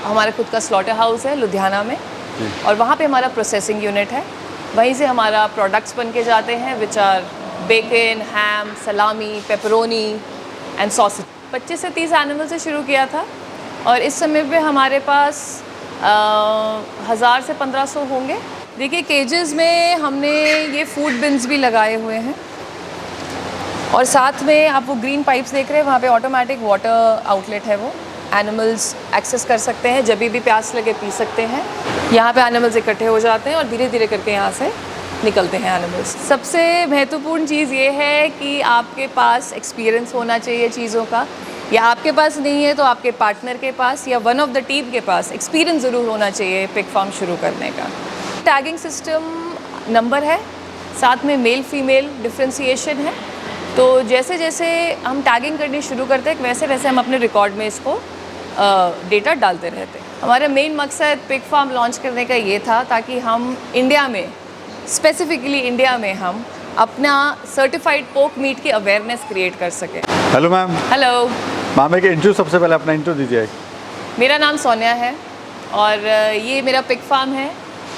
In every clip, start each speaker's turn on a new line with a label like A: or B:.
A: हमारा खुद का स्लॉटर हाउस है लुधियाना में, और वहाँ पे हमारा प्रोसेसिंग यूनिट है। वहीं से हमारा प्रोडक्ट्स बन के जाते हैं विच आर बेकन, हैम, सलामी, पेपरोनी एंड सॉसेज। 25 से 30 एनिमल से शुरू किया था और इस समय पे हमारे पास 1000 से 1500 होंगे। देखिए केजेस में हमने ये फूड बिन्स भी लगाए हुए हैं और साथ में आप वो ग्रीन पाइप्स देख रहे हैं, वहाँ पे ऑटोमेटिक वाटर आउटलेट है, वो एनिमल्स एक्सेस कर सकते हैं, जब भी प्यास लगे पी सकते हैं। यहाँ पे एनिमल्स इकट्ठे हो जाते हैं और धीरे धीरे करके यहाँ से निकलते हैं एनिमल्स। सबसे महत्वपूर्ण चीज़ ये है कि आपके पास एक्सपीरियंस होना चाहिए चीज़ों का, या आपके पास नहीं है तो आपके पार्टनर के पास या वन ऑफ द टीम के पास एक्सपीरियंस ज़रूर होना चाहिए पिग फार्म शुरू करने का। टैगिंग सिस्टम नंबर है, साथ में मेल फीमेल डिफ्रेंसीशन है, तो जैसे जैसे हम टैगिंग करनी शुरू करते हैं वैसे वैसे हम अपने रिकॉर्ड में इसको डेटा डालते रहते हैं। हमारा मेन मकसद पिग फार्म लॉन्च करने का ये था ताकि हम इंडिया में, स्पेसिफिकली इंडिया में हम अपना सर्टिफाइड पोक मीट की अवेयरनेस क्रिएट कर सकें।
B: Hello ma'am.
A: हेलो
B: मैम, एक इंट्रो, सबसे पहले अपना इंट्रो दीजिए।
A: मेरा नाम सोनिया है और ये मेरा पिग फार्म है,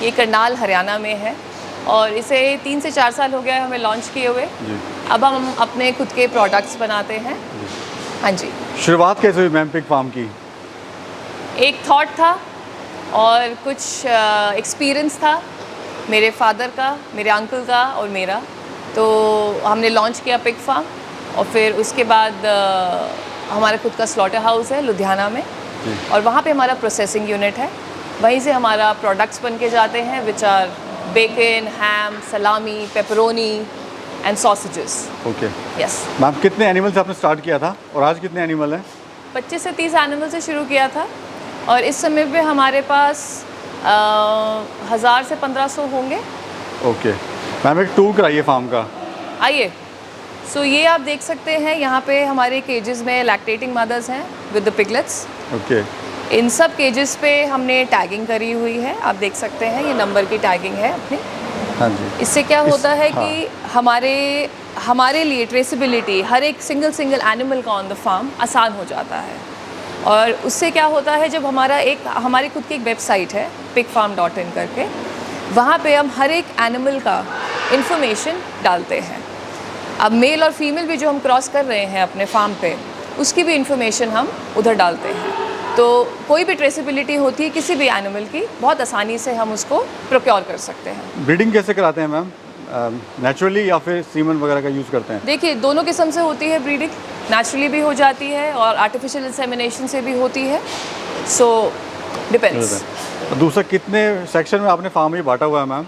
A: ये करनाल हरियाणा में है और इसे 3 से 4 साल हो गया है हमें लॉन्च किए हुए। अब हम अपने खुद के प्रोडक्ट्स बनाते हैं। हाँ जी।
B: शुरुआत कैसे हुई मैम पिग फार्म की?
A: एक थॉट था और कुछ एक्सपीरियंस था मेरे फादर का, मेरे अंकल का और मेरा, तो हमने लॉन्च किया पिग फार्म और फिर उसके बाद हमारा खुद का स्लॉटर हाउस है लुधियाना में और वहाँ पे हमारा प्रोसेसिंग यूनिट है। वहीं से हमारा प्रोडक्ट्स बन के जाते हैं विच आर बेकन, हैम, सलामी, pepperoni and sausages.
B: Okay.
A: Yes
B: ma'am, कितने एनिमल से आपने स्टार्ट किया था और आज कितने एनिमल हैं?
A: 25 से 30 एनिमल से शुरू किया था और इस समय पे हमारे पास 1000 से 1500 होंगे।
B: ओके मैम, एक टूर कराइए फार्म का।
A: आइए। सो ये आप देख सकते हैं, यहाँ पे हमारे केजेस में लैक्टेटिंग मदर्स हैं विद द पिगलेट्स।
B: ओके।
A: इन सब केजेस पे हमने टैगिंग करी हुई है, आप देख सकते हैं ये नंबर की टैगिंग है अपनी।
B: हाँ जी।
A: इससे क्या होता है कि हमारे लिए ट्रेसेबिलिटी हर एक सिंगल एनिमल का ऑन द फार्म आसान हो जाता है। और उससे क्या होता है, जब हमारी खुद की एक वेबसाइट है pigfarm.in करके, वहाँ पे हम हर एक एनिमल का इंफॉर्मेशन डालते हैं। अब मेल और फीमेल भी जो हम क्रॉस कर रहे हैं अपने फार्म पे, उसकी भी इंफॉर्मेशन हम उधर डालते हैं, तो कोई भी ट्रेसेबिलिटी होती है किसी भी एनिमल की, बहुत आसानी से हम उसको प्रोक्योर कर सकते हैं।
B: ब्रीडिंग कैसे कराते हैं मैम? नेचुरली या फिर सीमन वगैरह का यूज़ करते हैं?
A: देखिए दोनों किस्म से होती है ब्रीडिंग, नेचुरली भी हो जाती है और आर्टिफिशियल इंसेमिनेशन से भी होती है, सो डिपेंड्स।
B: दूसरा, कितने सेक्शन में आपने फार्म ये बांटा हुआ है मैम?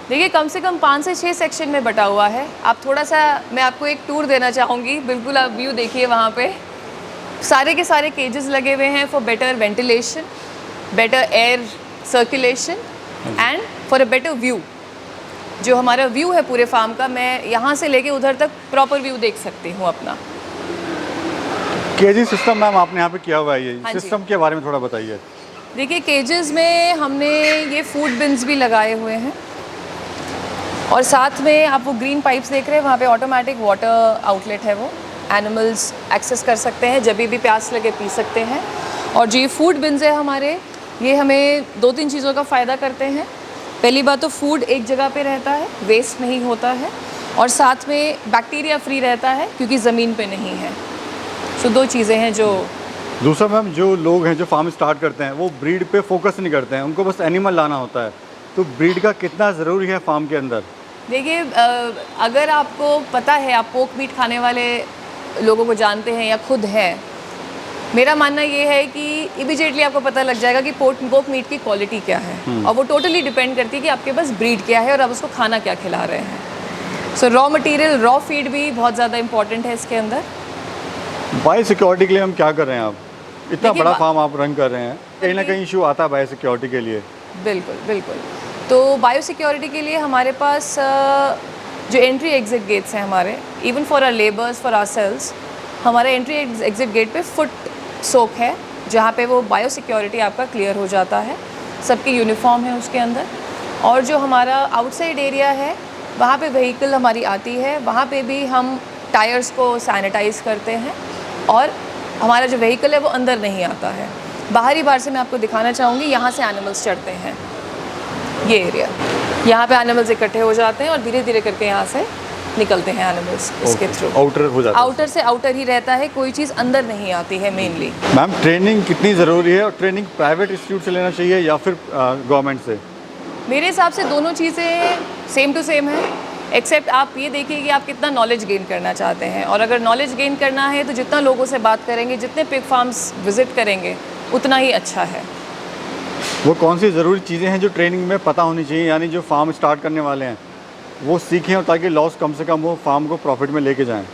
A: देखिए कम से कम 5 से 6 सेक्शन में बटा हुआ है। आप थोड़ा सा, मैं आपको एक टूर देना चाहूँगी, बिल्कुल आप व्यू देखिए। वहाँ पे सारे के सारे केजेस लगे हुए हैं for better ventilation, better air circulation and for a better view. जो हमारा व्यू है पूरे फार्म का, मैं यहाँ से लेके उधर तक प्रॉपर व्यू देख सकती हूँ अपना।
B: केजी सिस्टम मैम आपने यहाँ पे किया हुआ है, ये
A: हाँ जी।
B: सिस्टम के बारे में थोड़ा बताइए।
A: देखिए केजेस में हमने ये फूड बिन्स भी लगाए हुए हैं और साथ में आप वो ग्रीन पाइप्स देख रहे हैं, वहाँ पे ऑटोमेटिक वाटर आउटलेट है, वो एनिमल्स एक्सेस कर सकते हैं, जब भी प्यास लगे पी सकते हैं। और जो ये फूड बिन्स है हमारे, ये हमें 2-3 चीज़ों का फ़ायदा करते हैं। पहली बात तो फूड एक जगह पे रहता है, वेस्ट नहीं होता है, और साथ में बैक्टीरिया फ्री रहता है क्योंकि ज़मीन पे नहीं है। सो 2 चीज़ें हैं जो।
B: दूसरा मैम, जो लोग हैं जो फार्म स्टार्ट करते हैं वो ब्रीड पे फोकस नहीं करते हैं, उनको बस एनिमल लाना होता है, तो ब्रीड का कितना ज़रूरी है फार्म के अंदर?
A: देखिए अगर आपको पता है, आप पोक मीट खाने वाले लोगों को जानते हैं या खुद हैं, मेरा मानना ये है कि इमीडिएटली आपको पता लग जाएगा कि पोक मीट की क्वालिटी क्या है, और वो टोटली डिपेंड करती है कि आपके पास ब्रीड क्या है और आप उसको खाना क्या खिला रहे हैं। सो रॉ मटेरियल, रॉ फीड भी बहुत ज़्यादा इंपॉर्टेंट है इसके अंदर।
B: बायो सिक्योरिटी के लिए हम क्या कर रहे हैं? आप इतना बड़ा फार्म आप रन कर रहे हैं, कहीं ना कहीं इशू आता है बायो सिक्योरिटी के लिए?
A: बिल्कुल बिल्कुल। तो बायो सिक्योरिटी के लिए हमारे पास जो एंट्री एग्जिट गेट्स हैं हमारे, even for our labours, for ourselves, हमारा एंट्री एग्जिट गेट पे फुट सोक है, जहाँ पे वो बायो सिक्योरिटी आपका क्लियर हो जाता है। सबकी यूनिफॉर्म है उसके अंदर। और जो हमारा आउटसाइड एरिया है, वहाँ पे व्हीकल हमारी आती है, वहाँ पे भी हम टायर्स को सैनिटाइज़ करते हैं और हमारा जो व्हीकल है वो अंदर नहीं आता है। बाहरी बार से मैं आपको दिखाना चाहूँगी, यहाँ से एनिमल्स चढ़ते हैं, ये एरिया, यहाँ पे एनिमल्स इकट्ठे हो जाते हैं और धीरे धीरे करके यहाँ से निकलते हैं एनिमल्स इसके थ्रू।
B: आउटर हो जाता है,
A: आउटर से आउटर ही रहता है, कोई चीज़ अंदर नहीं आती है मेनली।
B: मैम ट्रेनिंग कितनी ज़रूरी है और ट्रेनिंग प्राइवेट इंस्टीट्यूट से लेना चाहिए या फिर गवर्नमेंट से?
A: मेरे हिसाब से दोनों चीज़ें सेम टू सेम है, एक्सेप्ट आप ये देखिए कि आप कितना नॉलेज गेन करना चाहते हैं, और अगर नॉलेज गेन करना है तो जितना लोगों से बात करेंगे, जितने पिग फार्म्स विज़िट करेंगे उतना ही अच्छा है।
B: वो कौन सी ज़रूरी चीज़ें हैं जो ट्रेनिंग में पता होनी चाहिए, यानी जो फार्म स्टार्ट करने वाले हैं वो सीखें और ताकि लॉस कम से कम वो फार्म को प्रॉफिट में लेके जाएं?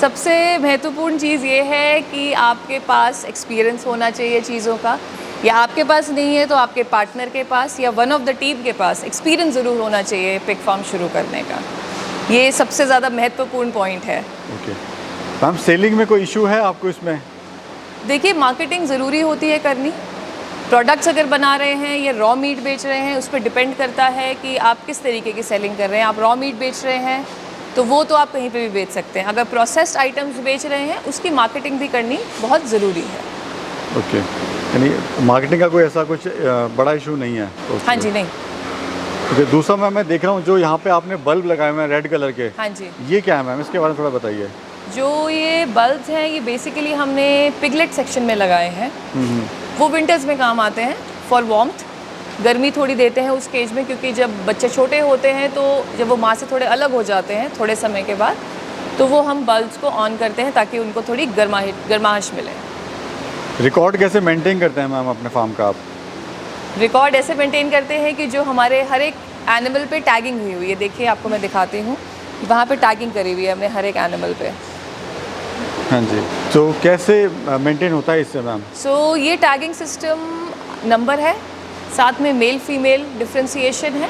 A: सबसे महत्वपूर्ण चीज़ ये है कि आपके पास एक्सपीरियंस होना चाहिए चीज़ों का, या आपके पास नहीं है तो आपके पार्टनर के पास या वन ऑफ द टीम के पास एक्सपीरियंस ज़रूर होना चाहिए पिग फार्म शुरू करने का। ये सबसे ज़्यादा महत्वपूर्ण पॉइंट है।
B: ओके मैम, सेलिंग में कोई इशू है आपको इसमें?
A: देखिए, मार्केटिंग ज़रूरी होती है करनी। प्रोडक्ट्स अगर बना रहे हैं या रॉ मीट बेच रहे हैं, उस पर डिपेंड करता है कि आप किस तरीके की सेलिंग कर रहे हैं। आप रॉ मीट बेच रहे हैं तो वो तो आप कहीं पे भी बेच सकते हैं। अगर प्रोसेस्ड आइटम्स बेच रहे हैं, उसकी मार्केटिंग भी करनी बहुत ज़रूरी है।
B: ओके, यानी मार्केटिंग का कोई ऐसा कुछ बड़ा इशू नहीं है?
A: हाँ जी, नहीं।
B: ओके, दूसरा मैम मैं देख रहा हूँ जो यहाँ पे आपने बल्ब लगाए हुए हैं रेड कलर के,
A: हाँ जी,
B: ये क्या है मैम, इसके बारे में थोड़ा बताइए।
A: जो ये बल्ब्स हैं ये बेसिकली हमने पिगलेट सेक्शन में लगाए हैं। वो विंटर्स में काम आते हैं फॉर वार्मथ, गर्मी थोड़ी देते हैं उस केज में, क्योंकि जब बच्चे छोटे होते हैं तो जब वो माँ से थोड़े अलग हो जाते हैं थोड़े समय के बाद, तो वो हम बल्ब्स को ऑन करते हैं ताकि उनको थोड़ी गर्माहट मिले।
B: रिकॉर्ड कैसे मेंटेन करते हैं मैम अपने फार्म का आप?
A: रिकॉर्ड ऐसे मेंटेन करते हैं कि जो हमारे हर एक एनिमल पे टैगिंग हुई है, देखिए आपको मैं दिखाती हूँ, वहाँ पे टैगिंग करी हुई है हमने हर एक एनिमल पे।
B: हाँ जी, तो कैसे मेंटेन होता है इससे मैम?
A: सो ये टैगिंग सिस्टम नंबर है, साथ में मेल फीमेल डिफ्रेंसिएशन है।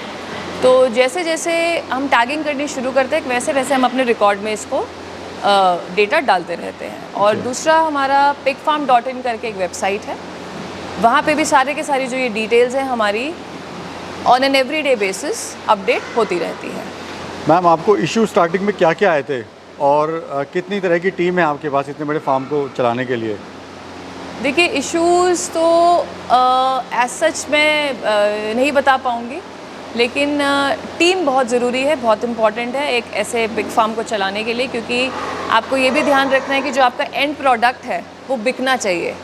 A: तो जैसे जैसे हम टैगिंग करनी शुरू करते हैं वैसे वैसे हम अपने रिकॉर्ड में इसको डेटा डालते रहते हैं। और दूसरा हमारा pigfarm.in करके एक वेबसाइट है, वहाँ पे भी सारे के सारी जो ये डिटेल्स हैं हमारी on an everyday basis update होती रहती है।
B: मैम आपको इशू स्टार्टिंग में क्या क्या आए थे और कितनी तरह की टीम है आपके पास इतने बड़े फार्म को चलाने के लिए?
A: देखिए, इश्यूज़ तो एज सच मैं नहीं बता पाऊँगी, लेकिन टीम बहुत ज़रूरी है, बहुत इम्पॉर्टेंट है एक ऐसे बिग फार्म को चलाने के लिए, क्योंकि आपको ये भी ध्यान रखना है कि जो आपका एंड प्रोडक्ट है वो बिकना चाहिए।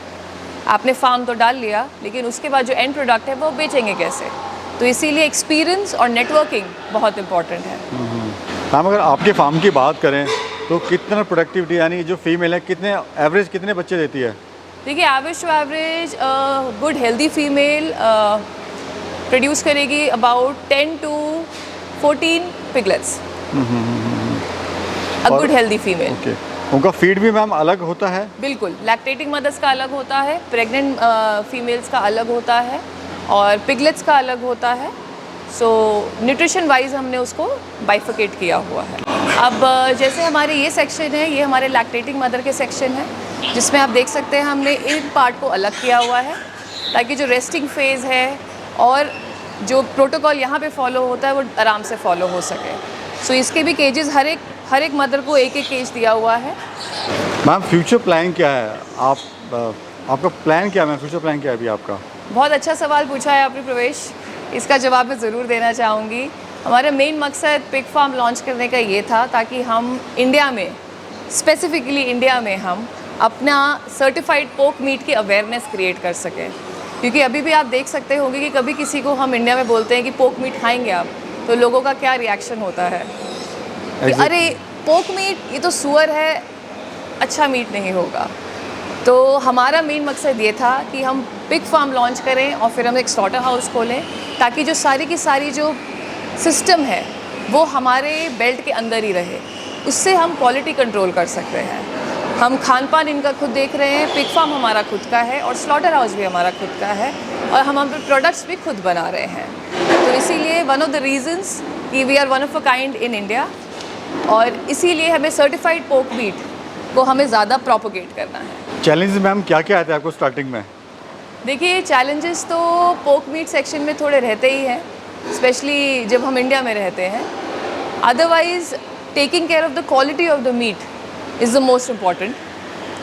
A: आपने फार्म तो डाल लिया, लेकिन उसके बाद जो एंड प्रोडक्ट है वो बेचेंगे कैसे? तो इसीलिए एक्सपीरियंस और नेटवर्किंग बहुत इम्पॉर्टेंट है।
B: मैम अगर आपके फार्म की बात करें तो कितना प्रोडक्टिविटी, यानी जो फीमेल है कितने एवरेज कितने बच्चे देती है?
A: देखिए, average to average good healthy female produce करेगी about 10 to 14 piglets. A good healthy female.
B: Okay, उनका फीड भी मैम अलग होता है?
A: बिल्कुल, लैक्टेटिंग मदर्स का अलग होता है, प्रेग्नेंट फीमेल्स का अलग होता है और पिगलेट्स का अलग होता है। सो न्यूट्रिशन वाइज हमने उसको बाइफिकेट किया हुआ है। अब जैसे हमारे ये सेक्शन है, ये हमारे लैक्टेटिंग मदर के सेक्शन है, जिसमें आप देख सकते हैं हमने इन पार्ट को अलग किया हुआ है ताकि जो रेस्टिंग फेज़ है और जो प्रोटोकॉल यहाँ पे फॉलो होता है वो आराम से फॉलो हो सके। सो इसके भी केजेस हर एक मदर को एक एक केज दिया हुआ है।
B: मैम फ्यूचर प्लान क्या है? आपका प्लान क्या है मैम? फ्यूचर प्लान क्या है अभी आपका?
A: बहुत अच्छा सवाल पूछा है आपने प्रवेश, इसका जवाब मैं ज़रूर देना चाहूँगी। हमारा मेन मकसद पिग फार्म लॉन्च करने का ये था ताकि हम इंडिया में, स्पेसिफिकली इंडिया में, हम अपना सर्टिफाइड पोक मीट की अवेयरनेस क्रिएट कर सकें। क्योंकि अभी भी आप देख सकते होंगे कि कभी किसी को हम इंडिया में बोलते हैं कि पोक मीट खाएंगे आप, तो लोगों का क्या रिएक्शन होता है कि अरे पोक मीट ये तो सुअर है, अच्छा मीट नहीं होगा। तो हमारा मेन मकसद ये था कि हम पिग फार्म लॉन्च करें और फिर हम एक स्लॉटर हाउस खोलें ताकि जो सारी की सारी जो सिस्टम है वो हमारे बेल्ट के अंदर ही रहे। उससे हम क्वालिटी कंट्रोल कर सकते हैं। हम खान पान इनका खुद देख रहे हैं, पिग फार्म हमारा खुद का है और स्लॉटर हाउस भी हमारा खुद का है और हम अपने प्रोडक्ट्स भी खुद बना रहे हैं। तो इसीलिए वन ऑफ द रीज़न्स कि we are one of a kind in India, और इसीलिए हमें सर्टिफाइड पोक मीट को हमें ज़्यादा प्रोपोगेट करना है।
B: चैलेंज मैम क्या क्या आते हैं आपको स्टार्टिंग में?
A: देखिए, चैलेंजेस तो पोक मीट सेक्शन में थोड़े रहते ही हैं, स्पेशली जब हम इंडिया में रहते हैं। Otherwise taking care of the quality of the meat is the most important.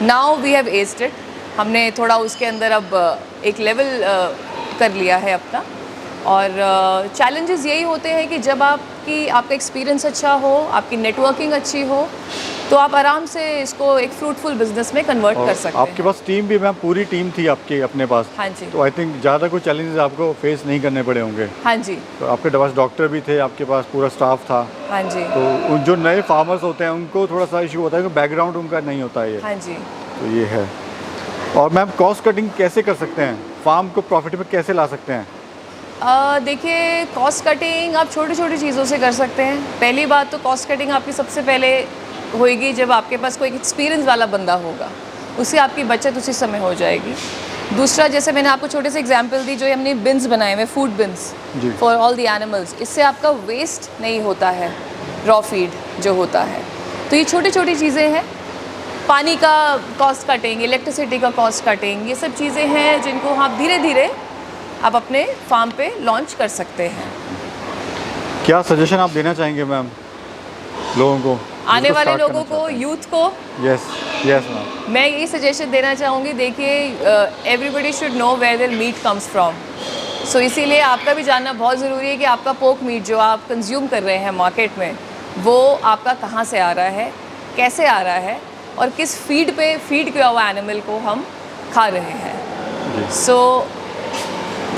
A: Now we have aced it. हमने थोड़ा उसके अंदर अब एक लेवल कर लिया है अपना। और चैलेंजेस यही होते हैं कि जब आपका एक्सपीरियंस अच्छा हो, आपकी नेटवर्किंग अच्छी हो, तो आप आराम से इसको एक फ्रूटफुल बिजनेस में कन्वर्ट कर सकते हैं।
B: आपके पास टीम भी, मैम पूरी टीम थी आपके अपने पास?
A: हाँ जी।
B: तो आई थिंक ज़्यादा कोई चैलेंजेस आपको फेस नहीं करने पड़े होंगे।
A: हाँ जी।
B: तो आपके पास डॉक्टर भी थे, आपके पास पूरा स्टाफ था।
A: हाँ जी।
B: तो उन जो नए फार्मर्स होते हैं उनको थोड़ा सा इशू होता है कि बैकग्राउंड उनका नहीं होता है ये।
A: हाँ जी।
B: तो ये है। और मैम कॉस्ट कटिंग कैसे कर सकते हैं, फार्म को प्रॉफिट में कैसे ला सकते हैं?
A: देखिए, कॉस्ट कटिंग आप छोटी छोटी चीज़ों से कर सकते हैं। पहली बात तो कॉस्ट कटिंग आपकी सबसे पहले होएगी जब आपके पास कोई एक्सपीरियंस वाला बंदा होगा, उससे आपकी बचत उसी समय हो जाएगी। दूसरा, जैसे मैंने आपको छोटे से एग्जांपल दी, जो हमने बिन्स बनाए हुए, food beans for all the animals, इससे आपका वेस्ट नहीं होता है, रॉ फीड जो होता है। तो ये छोटी छोटी चीज़ें हैं। पानी का कॉस्ट कटिंग, इलेक्ट्रिसिटी का कॉस्ट कटिंग, ये सब चीज़ें हैं जिनको आप धीरे धीरे आप अपने फार्म पे लॉन्च कर सकते हैं।
B: क्या सजेशन आप देना चाहेंगे मैम लोगों को,
A: आने वाले लोगों को, यूथ को?
B: Yes ma'am.
A: मैं यही सजेशन देना चाहूँगी, देखिए, everybody should know where their meat comes from. So इसीलिए आपका भी जानना बहुत ज़रूरी है कि आपका पोर्क मीट जो आप कंज्यूम कर रहे हैं मार्केट में, वो आपका कहाँ से आ रहा है, कैसे आ रहा है, और किस फीड किया हुआ एनिमल को हम खा रहे हैं। सो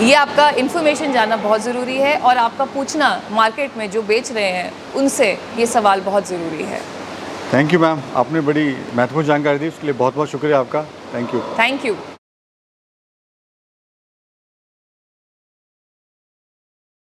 A: ये आपका इन्फॉर्मेशन जानना बहुत ज़रूरी है, और आपका पूछना मार्केट में जो बेच रहे हैं उनसे ये सवाल बहुत ज़रूरी है।
B: थैंक यू मैम, आपने बड़ी महत्वपूर्ण जानकारी दी, उसके लिए बहुत बहुत शुक्रिया आपका। Thank you.
A: Thank you.